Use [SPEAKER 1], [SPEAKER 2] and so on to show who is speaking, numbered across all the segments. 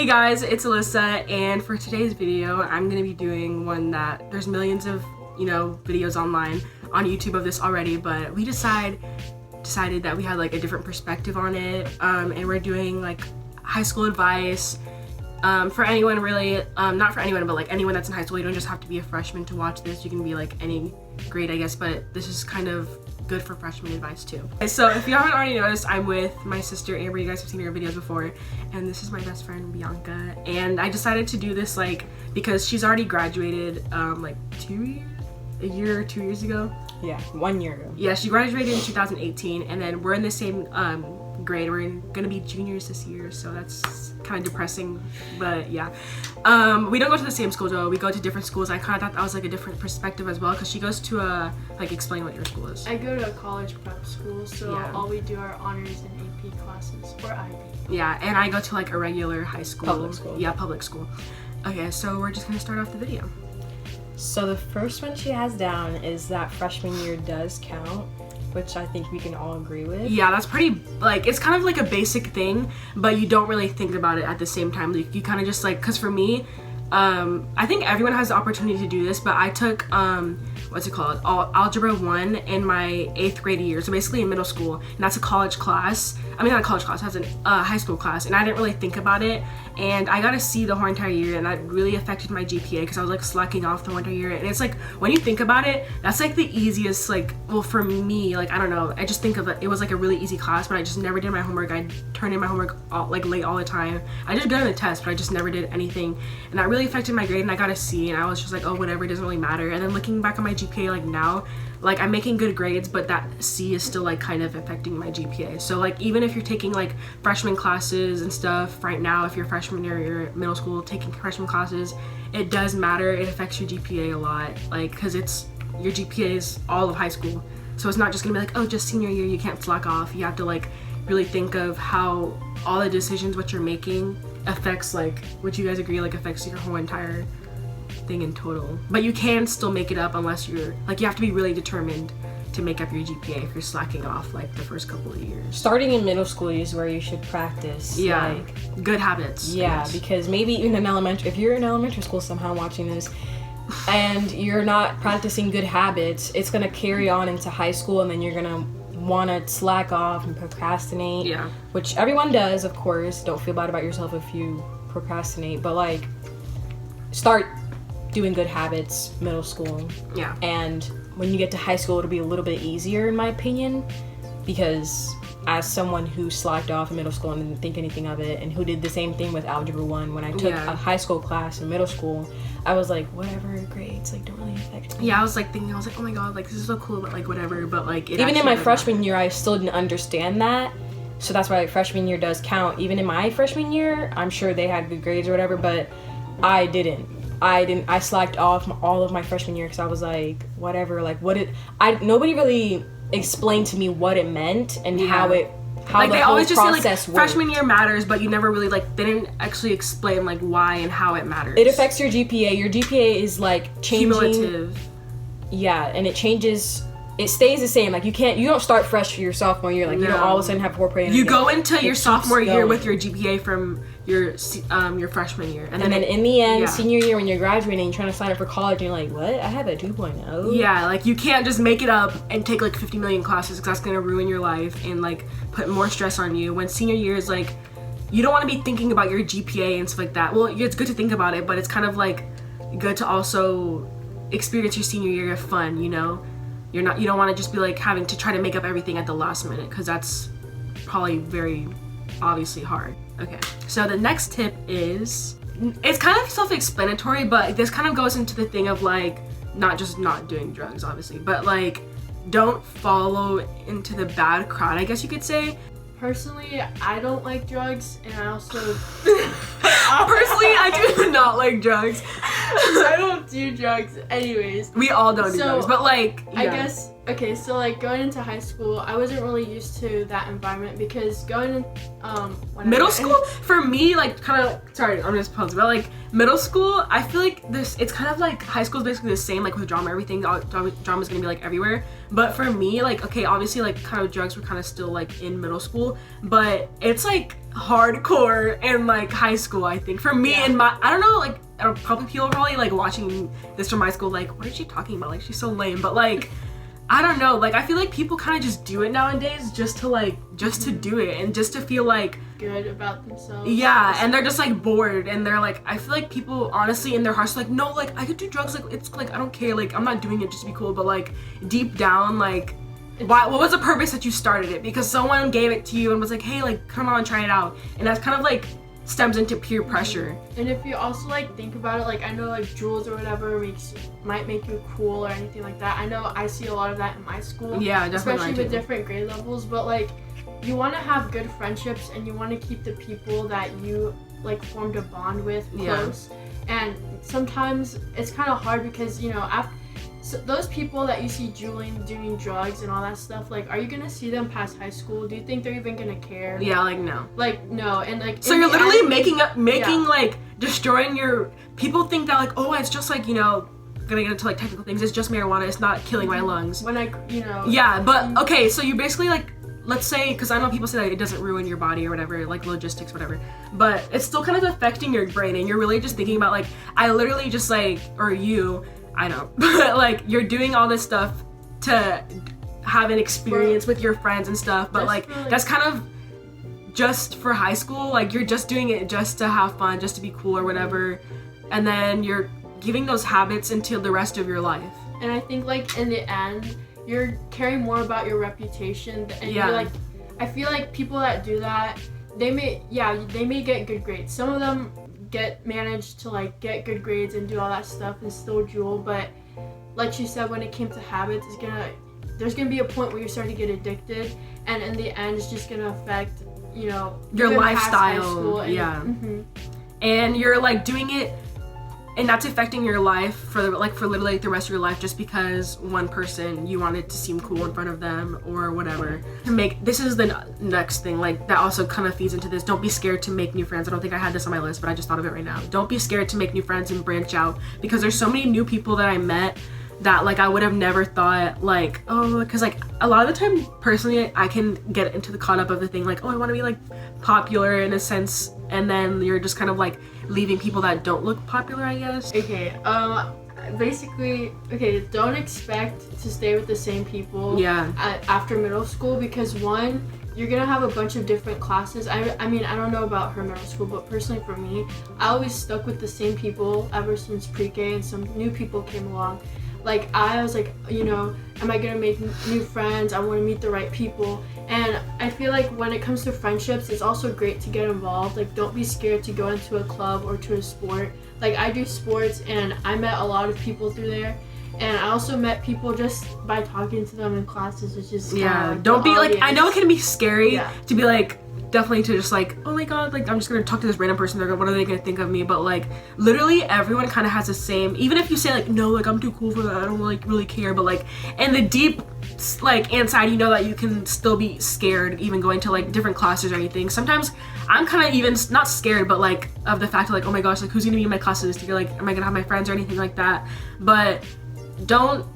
[SPEAKER 1] Hey guys, it's Alyssa, and for today's video, I'm gonna be doing one that there's millions of, videos online on YouTube of this already, but we decided that we had like a different perspective on it, and we're doing like high school advice for anyone really, not for anyone, but like anyone that's in high school. You don't just have to be a freshman to watch this. You can be like any grade, I guess, but this is kind of good for freshman advice too. So if you haven't already noticed, I'm with my sister Amber. You guys have seen her videos before, and this is my best friend Bianca. And I decided to do this like because she's already graduated like 2 or 2 years ago.
[SPEAKER 2] Yeah, 1 year ago.
[SPEAKER 1] Yeah, she graduated in 2018, and then we're in the same grade. We're gonna be juniors this year, so that's kind of depressing, but yeah. We don't go to the same school though. We go to different schools. I kind of thought that was like a different perspective as well, because she goes to like, explain what your school is.
[SPEAKER 3] I go to a college prep school, so
[SPEAKER 1] Yeah.
[SPEAKER 3] all we do are honors and AP classes, or IB.
[SPEAKER 1] Yeah, and I go to like a regular high school.
[SPEAKER 2] Public school.
[SPEAKER 1] Yeah, public school. Okay, so we're just gonna start off the video.
[SPEAKER 2] So the first one she has down is that freshman year does count, which I think we can all agree with.
[SPEAKER 1] Yeah, that's pretty, like, it's kind of like a basic thing, but you don't really think about it at the same time. Like, you kind of just like, because for me, I think everyone has the opportunity to do this, but I took, what's it called? Algebra 1 in my 8th grade year, so basically in middle school, and that's a college class. I mean, not a college class, that's a high school class, and I didn't really think about it, and I got a C the whole entire year, and that really affected my GPA, because I was like slacking off the whole entire year. And it's like, when you think about it, that's like the easiest, like, well, for me, like, I don't know, I just think of it, it was like a really easy class, but I just never did my homework. I turned in my homework like late all the time. I just got on the test, but I just never did anything, and that really affected my grade, and I got a C, and I was just like, oh, whatever, it doesn't really matter. And then looking back on my GPA, like now, like I'm making good grades, but that C is still like kind of affecting my GPA. So like, even if you're taking like freshman classes and stuff right now, if you're freshman or you're middle school taking freshman classes, it does matter. It affects your GPA a lot, like, because it's your GPA is all of high school, so it's not just gonna be like, oh, just senior year you can't slack off. You have to like really think of how all the decisions what you're making affects, like, would you guys agree, like affects your whole entire thing in total. But you can still make it up unless you're like, you have to be really determined to make up your GPA if you're slacking off like the first couple of years.
[SPEAKER 2] Starting in middle school is where you should practice.
[SPEAKER 1] Yeah,
[SPEAKER 2] like,
[SPEAKER 1] good habits.
[SPEAKER 2] yeah, because maybe even in elementary, if you're in elementary school somehow watching this and you're not practicing good habits, it's gonna carry on into high school, and then you're gonna want to slack off and procrastinate.
[SPEAKER 1] Yeah,
[SPEAKER 2] which everyone does, of course. Don't feel bad about yourself if you procrastinate, but like, start doing good habits middle school.
[SPEAKER 1] yeah.
[SPEAKER 2] And when you get to high school, it'll be a little bit easier, in my opinion, because as someone who slacked off in middle school and didn't think anything of it, and who did the same thing with Algebra 1, when I took
[SPEAKER 1] Yeah.
[SPEAKER 2] a high school class in middle school, I was like, whatever, grades like don't really affect me.
[SPEAKER 1] Yeah, I was like thinking, I was like, oh my god, like this is so cool, but like whatever. But like, it
[SPEAKER 2] Even in my
[SPEAKER 1] actually
[SPEAKER 2] freshman year, I still didn't understand that. So that's why like, freshman year does count. Even in my freshman year, I'm sure they had good grades or whatever, but I didn't. I slacked off all of my freshman year because I was like, whatever, like nobody really explained to me what it meant and how
[SPEAKER 1] like
[SPEAKER 2] the
[SPEAKER 1] they
[SPEAKER 2] whole
[SPEAKER 1] always just say like
[SPEAKER 2] process worked.
[SPEAKER 1] freshman year matters, but you never really like, they didn't actually explain like why and how it matters.
[SPEAKER 2] It affects your GPA. Your GPA is like changing.
[SPEAKER 1] Cumulative.
[SPEAKER 2] Yeah, and it changes. It stays the same. Like you don't start fresh for your sophomore year. Like you don't all of a sudden have 4.8.
[SPEAKER 1] You go into your sophomore year
[SPEAKER 2] going.
[SPEAKER 1] with your GPA from your freshman year,
[SPEAKER 2] And then in the end,
[SPEAKER 1] yeah.
[SPEAKER 2] senior year, when you're graduating and trying to sign up for college, and you're like, what? I have a 2.0?
[SPEAKER 1] Yeah, like you can't just make it up and take like 50 million classes, because that's gonna ruin your life and like put more stress on you. When senior year is like, you don't want to be thinking about your GPA and stuff like that. Well, it's good to think about it, but it's kind of like good to also experience your senior year of fun, you know? You don't want to just be like having to try to make up everything at the last minute, because that's probably very obviously hard. Okay, so the next tip is, it's kind of self-explanatory, but this kind of goes into the thing of like, not doing drugs obviously, but like, don't follow into the bad crowd, I guess you could say.
[SPEAKER 3] Personally, I don't like drugs, and I also
[SPEAKER 1] Personally, I do not like drugs.
[SPEAKER 3] I don't do drugs anyways.
[SPEAKER 1] We all don't do
[SPEAKER 3] So,
[SPEAKER 1] drugs, but like,
[SPEAKER 3] I
[SPEAKER 1] yeah.
[SPEAKER 3] guess, okay, so like going into high school, I wasn't really used to that environment, because going in
[SPEAKER 1] Middle school for me, like, kind of, sorry, I'm just pausing, but like middle school, I feel like it's kind of like high school is basically the same, like with drama, everything, drama's gonna be like everywhere. But for me, like, okay, obviously like kind of drugs were kind of still like in middle school, but it's like hardcore in like high school, I think. For me and my, I don't know, like probably people are probably like watching this from my school like, what is she talking about? Like she's so lame. But like, I don't know, like I feel like people kind of just do it nowadays just to do it and just to feel like
[SPEAKER 3] good about themselves.
[SPEAKER 1] Yeah, and they're just like bored and they're like, I feel like people honestly in their hearts are like, no, like I could do drugs, like it's like I don't care, like I'm not doing it just to be cool, but like deep down, like what was the purpose that you started it? Because someone gave it to you and was like, hey, like come on, try it out. And that's kind of like stems into peer pressure.
[SPEAKER 3] And if you also like think about it, like I know like jewels or whatever might make you cool or anything like that. I know I see a lot of that in my school.
[SPEAKER 1] Yeah, definitely.
[SPEAKER 3] Especially with different grade levels, but like you want to have good friendships and you want to keep the people that you like formed a bond with close. And sometimes it's kind of hard because, you know, after so those people that you see doing drugs and all that stuff, like, are you gonna see them past high school? Do you think they're even gonna care?
[SPEAKER 1] Yeah, like no.
[SPEAKER 3] Like no, and like.
[SPEAKER 1] So you're literally making like destroying your. People think that like, oh, it's just like, you know, gonna get into like technical things. It's just marijuana. It's not killing my lungs.
[SPEAKER 3] When I, you know.
[SPEAKER 1] Yeah, but okay, so you basically like. Let's say, because I know people say that it doesn't ruin your body or whatever, like logistics, whatever, but it's still kind of affecting your brain, and you're really just thinking about like, I literally just like, or you, I know, but like you're doing all this stuff to have an experience with your friends and stuff, but like that's kind of just for high school, like you're just doing it just to have fun, just to be cool or whatever, and then you're giving those habits until the rest of your life.
[SPEAKER 3] And I think like in the end, you're caring more about your reputation, and you're like, I feel like people that do that, they may get good grades. Some of them manage to like get good grades and do all that stuff and still jewel, but like she said, when it came to habits, there's gonna be a point where you start to get addicted, and in the end, it's just gonna affect, you know,
[SPEAKER 1] your lifestyle. And you're like doing it. And that's affecting your life for literally the rest of your life just because one person you wanted to seem cool in front of them or whatever. This is the next thing, like that also kind of feeds into this. Don't be scared to make new friends. I don't think I had this on my list, but I just thought of it right now. Don't be scared to make new friends and branch out, because there's so many new people that I met that like I would have never thought, like, oh, because like a lot of the time personally I can get into the caught up of the thing like, oh, I want to be like popular in a sense, and then you're just kind of like leaving people that don't look popular, I guess.
[SPEAKER 3] Okay, basically, don't expect to stay with the same people after middle school, because one, you're gonna have a bunch of different classes. I mean, I don't know about her middle school, but personally for me, I always stuck with the same people ever since pre-K, and some new people came along. Like, I was like, you know, am I gonna make new friends? I want to meet the right people. And I feel like when it comes to friendships, it's also great to get involved. Like, don't be scared to go into a club or to a sport. Like, I do sports, and I met a lot of people through there. And I also met people just by talking to them in classes. It's just like
[SPEAKER 1] don't be like, I know it can be scary to be like, definitely to just like, oh my god, like I'm just gonna talk to this random person, what are they gonna think of me? But like literally everyone kind of has the same, even if you say like, no, like I'm too cool for that, I don't like really care, but like in the deep like inside, you know that you can still be scared even going to like different classes or anything. Sometimes I'm kind of even not scared, but like of the fact of like, oh my gosh, like who's gonna be in my classes this year, like am I gonna have my friends or anything like that. But don't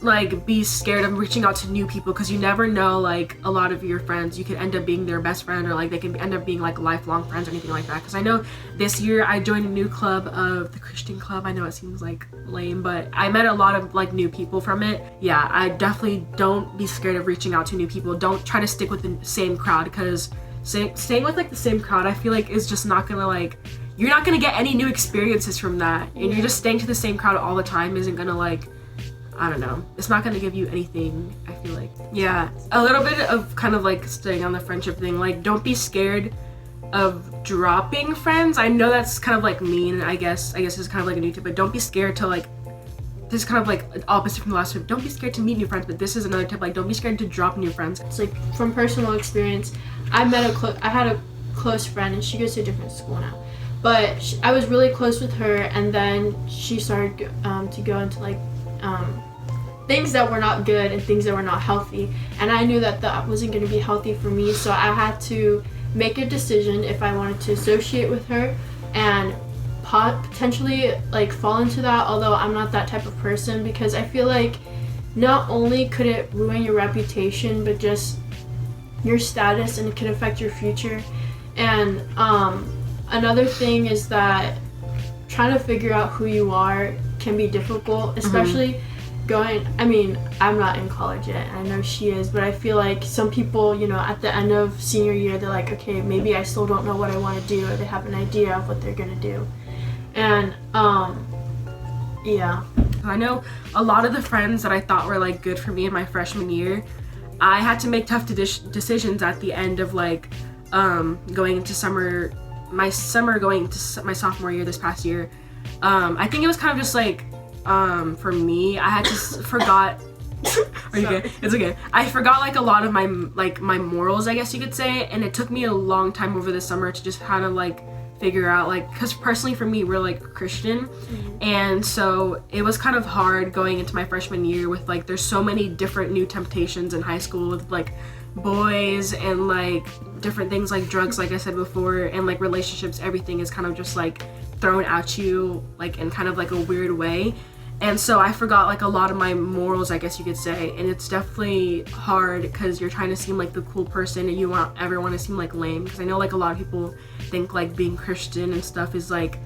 [SPEAKER 1] like be scared of reaching out to new people, because you never know, like a lot of your friends, you could end up being their best friend, or like they can end up being like lifelong friends or anything like that. Because I know this year I joined a new club of the Christian club. I know it seems like lame, but I met a lot of like new people from it. Yeah, I definitely don't be scared of reaching out to new people. Don't try to stick with the same crowd, because staying with like the same crowd, I feel like is just not gonna like, you're not gonna get any new experiences from that. And you're just staying to the same crowd all the time isn't gonna like, I don't know, it's not gonna give you anything, I feel like. Yeah, a little bit of kind of like staying on the friendship thing, like don't be scared of dropping friends. I know that's kind of like mean, I guess it's kind of like a new tip, but don't be scared to like, this is kind of like opposite from the last tip, don't be scared to meet new friends, but this is another tip, like don't be scared to drop new friends.
[SPEAKER 3] It's like from personal experience, I had a close friend, and she goes to a different school now, but I was really close with her, and then she started to go into like things that were not good and things that were not healthy, and I knew that that wasn't going to be healthy for me, so I had to make a decision if I wanted to associate with her and potentially like fall into that, although I'm not that type of person, because I feel like not only could it ruin your reputation, but just your status, and it could affect your future. And another thing is that trying to figure out who you are can be difficult, especially I mean, I'm not in college yet, I know she is, but I feel like some people, you know, at the end of senior year, they're like, okay, maybe I still don't know what I want to do, or they have an idea of what they're gonna do. And yeah.
[SPEAKER 1] I know a lot of the friends that I thought were like good for me in my freshman year, I had to make tough decisions at the end of like going into my sophomore year this past year. I think it was kind of just like for me, I had to forgot. Are you good? It's okay. I forgot like a lot of my morals, I guess you could say, and it took me a long time over the summer to just kind of like figure out, like, because personally for me, we're like Christian, and so it was kind of hard going into my freshman year with like there's so many different new temptations in high school with like boys and like different things like drugs, like I said before, and like relationships. Everything is kind of just like thrown at you like in kind of like a weird way. And so I forgot like a lot of my morals, I guess you could say, and it's definitely hard because you're trying to seem like the cool person and you ever want to seem like lame, because I know like a lot of people think like being Christian and stuff is like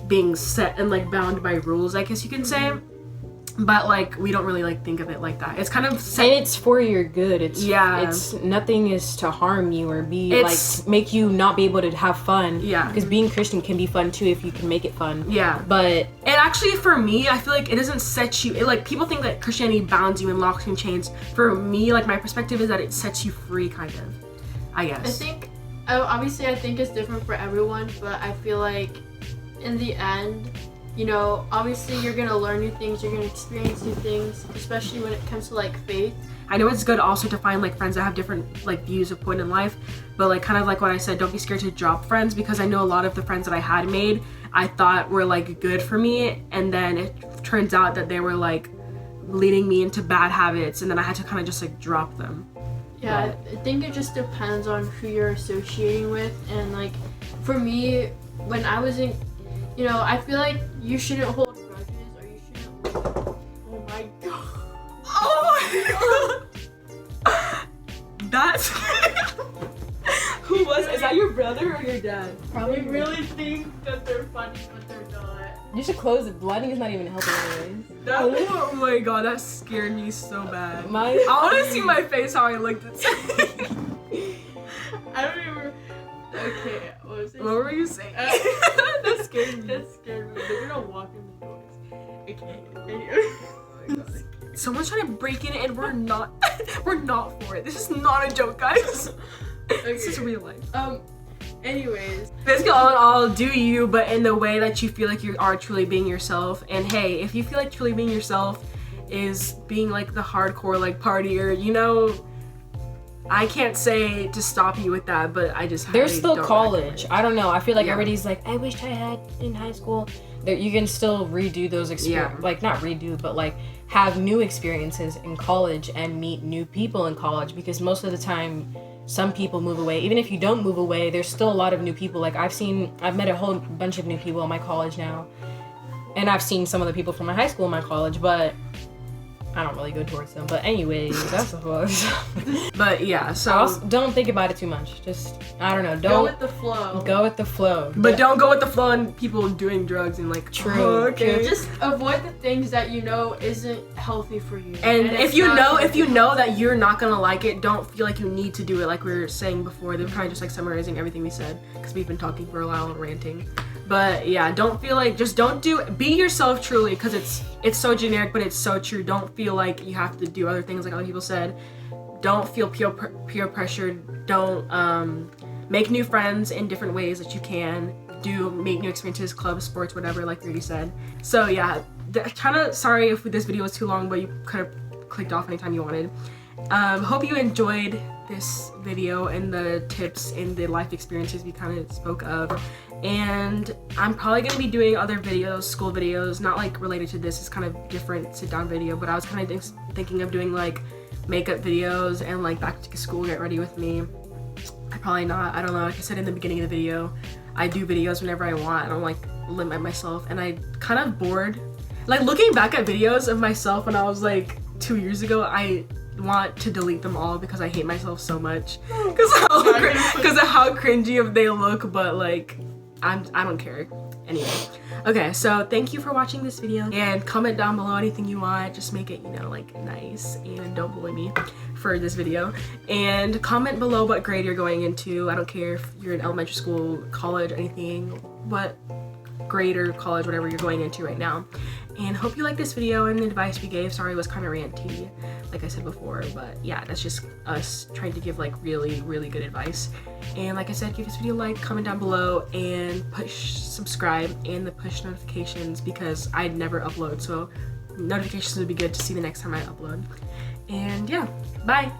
[SPEAKER 1] being set and like bound by rules, I guess you can say. But like we don't really like think of it like that. It's kind of
[SPEAKER 2] and it's for your good. It's nothing is to harm you or like make you not be able to have fun. Yeah. Because being Christian can be fun too if you can make it fun. Yeah. But
[SPEAKER 1] and actually for me, I feel like it doesn't set you. Like people think that Christianity bounds you and locks you in chains. For me, like my perspective is that it sets you free, kind of. I guess.
[SPEAKER 3] I think obviously I think it's different for everyone, but I feel like in the end, you know, obviously you're gonna learn new things, you're gonna experience new things, especially when it comes to like faith.
[SPEAKER 1] I know it's good also to find like friends that have different like views of point in life, but like kind of like what I said, don't be scared to drop friends, because I know a lot of the friends that I had made I thought were like good for me, and then it turns out that they were like leading me into bad habits, and then I had to kind of just like drop them.
[SPEAKER 3] Yeah, I think it just depends on who you're associating with. And like for me, when I was in, you know, I feel like you shouldn't hold grudges, or you shouldn't. Oh my god.
[SPEAKER 1] Oh my god. That's. Who was? Is that your brother or your dad?
[SPEAKER 3] Probably really think that they're funny, but they're not.
[SPEAKER 2] You should close it. Lighting is not even helping anyways.
[SPEAKER 1] Oh my god, that scared me so bad. I want to see my face how I looked at something.
[SPEAKER 3] I don't even. Okay, what
[SPEAKER 1] were you saying? That scared me.
[SPEAKER 3] That scared me. They're gonna walk in the doors. Okay.
[SPEAKER 1] Oh my god. Someone's trying to break in and we're not for it. This is not a joke, guys. Okay. This is real life.
[SPEAKER 3] Anyways.
[SPEAKER 1] Basically all do you, but in the way that you feel like you are truly being yourself. And hey, if you feel like truly being yourself is being like the hardcore like partier, you know, I can't say to stop you with that, but I just
[SPEAKER 2] there's still college. I don't know. I feel like everybody's like, I wish I had in high school. That you can still redo those experiences, like not redo, but like have new experiences in college and meet new people in college, because most of the time some people move away. Even if you don't move away, there's still a lot of new people. Like I've met a whole bunch of new people in my college now, and I've seen some of the people from my high school in my college, but I don't really go towards them. But anyways, that's the whole.
[SPEAKER 1] But yeah, so
[SPEAKER 2] don't think about it too much. Just, I don't know.
[SPEAKER 3] Go with the flow.
[SPEAKER 2] Go with the flow.
[SPEAKER 1] But don't go with the flow and people doing drugs and like.
[SPEAKER 2] True.
[SPEAKER 1] Oh, okay.
[SPEAKER 3] Just avoid the things that you know isn't healthy for you.
[SPEAKER 1] And if you know that you're not gonna like it, don't feel like you need to do it. Like we were saying before, they're kind of just like summarizing everything we said, because we've been talking for a while and ranting. But yeah, don't feel like, just be yourself truly, because it's so generic, but it's so true. Don't feel like you have to do other things like other people said. Don't feel peer pressured. Don't make new friends in different ways that you can. Make new experiences, clubs, sports, whatever, like Rudy said. So yeah, kind of sorry if this video was too long, but you could have clicked off anytime you wanted. Hope you enjoyed this video and the tips and the life experiences we kind of spoke of. And I'm probably going to be doing other videos, school videos, not like related to this. It's kind of different sit down video, but I was kind of thinking of doing like makeup videos and like back to school get ready with me. Probably not, I don't know. Like I said in the beginning of the video, I do videos whenever I want. I don't like limit myself, and I kind of bored. Like looking back at videos of myself when I was like 2 years ago, want to delete them all because I hate myself so much because of how cringy they look, but like I don't care. Anyway, okay, so thank you for watching this video, and comment down below anything you want. Just make it, you know, like nice, and don't bully me for this video. And comment below what grade you're going into. I don't care if you're in elementary school, college, anything, what grade or college, whatever you're going into right now. And hope you like this video and the advice we gave. Sorry it was kind of ranty, like I said before, but yeah, that's just us trying to give like really good advice. And like I said, give this video a like, comment down below, and push subscribe and the push notifications, because I'd never upload, so notifications would be good to see the next time I upload. And yeah, bye.